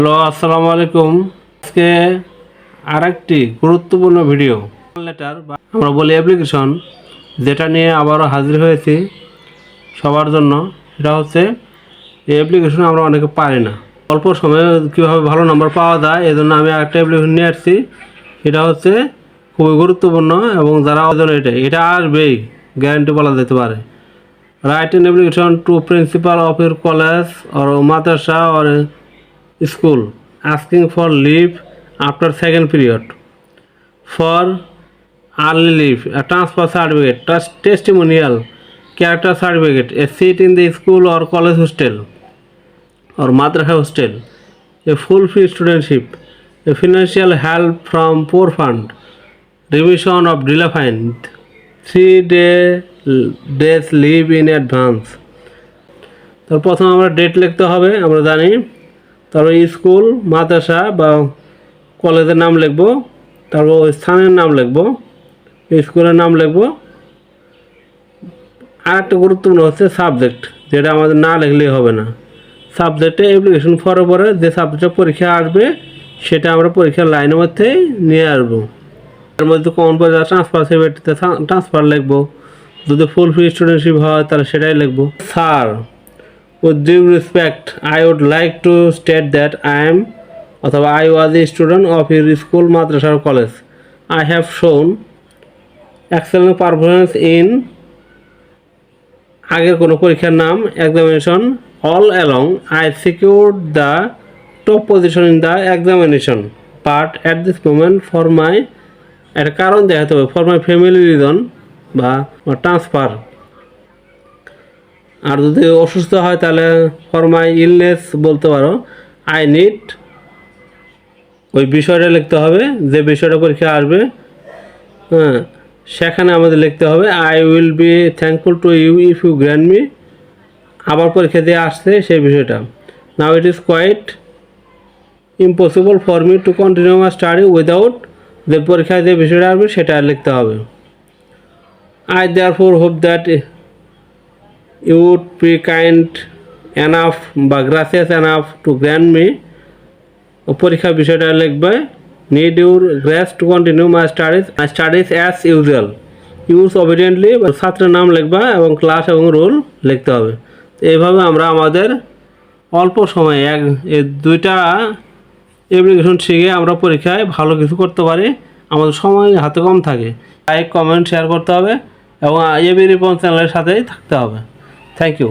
Hello, আসসালামু আলাইকুম। আজকে আরেকটি গুরুত্বপূর্ণ ভিডিও লেটার বা আমরা বলি অ্যাপ্লিকেশন, যেটা নিয়ে আবারও হাজির হয়েছি সবার জন্য। এটা হচ্ছে এই অ্যাপ্লিকেশন আমরা অনেকে পারি না, অল্প সময়ে কীভাবে ভালো নাম্বার পাওয়া যায় এজন্য আমি একটা অ্যাপ্লিকেশন নিয়ে আসছি। এটা হচ্ছে খুবই গুরুত্বপূর্ণ এবং যারা এটা আসবেই গ্যারান্টি বলা যেতে পারে। Right an application to principal of your college or madrasa or school asking for leave after second period for early leave, a transfer certificate, testimonial, character certificate, a seat in the school or college hostel or madrasa hostel, a full fee studentship, a financial help from poor fund, remission of delay fine, 3 days leave in advance। তো প্রথমে আমরা date লিখতে হবে, আমরা জানি। তারপর school, মাদ্রাসা বা কলেজের নাম লিখব, তারপর ওই স্থানের নাম লিখব, স্কুলের নাম লিখব। আর একটা গুরুত্বপূর্ণ হচ্ছে সাবজেক্ট, যেটা আমাদের না লিখলেই হবে না। সাবজেক্টে অ্যাপ্লিকেশন ফর্মের পরে যে সাবজেক্টে পরীক্ষা আসবে সেটা আমরা পরীক্ষার লাইনের মধ্যেই নিয়ে আসবো। এর মধ্যে কমন পড়ে যাওয়া ট্রান্সফার সার্টিফিকেটে ট্রান্সফার লিখব, যদি ফুল ফি স্টুডেন্টশিপ হয় তাহলে সেটাই লিখব। Sir, with due respect, I would like to state that I was a student of your school, madrasa or college. I have shown excellent performance in আগের কোনো পরীক্ষার নাম examination. All along, I secured the top position in the examination. But at this moment, একটা কারণ দেখাতে হবে, for my family reason বা transfer. আর যদি অসুস্থ হয় তাহলে ফর মাই ইলনেস বলতে পারো। আই নিড, ওই বিষয়টা লিখতে হবে যে বিষয়টা পরীক্ষা আসবে। হ্যাঁ, সেখানে আমাদের লিখতে হবে I will be thankful to you if you grant me. আবার পরীক্ষা দিয়ে আসছে সেই বিষয়টা। Now it is quite impossible for me to continue my study without, যে পরীক্ষায় যে বিষয়টা আসবে সেটা লিখতে হবে। I therefore hope that you would be kind enough বা gracious enough to grant me, পরীক্ষার বিষয়টা লিখবে need your grace to continue my studies as usual, use obediently, ছাত্রের নাম লিখবা এবং ক্লাস এবং রোল লিখতে হবে। এইভাবে আমরা আমাদের অল্প সময়ে এই দুইটা অ্যাপ্লিকেশন শিখে আমরা পরীক্ষায় ভালো কিছু করতে পারি। আমাদের সময় হাতে কম থাকে, লাইক কমেন্ট শেয়ার করতে হবে এবং এবি রিপন চ্যানেলের সাথেই থাকতে হবে। Thank you.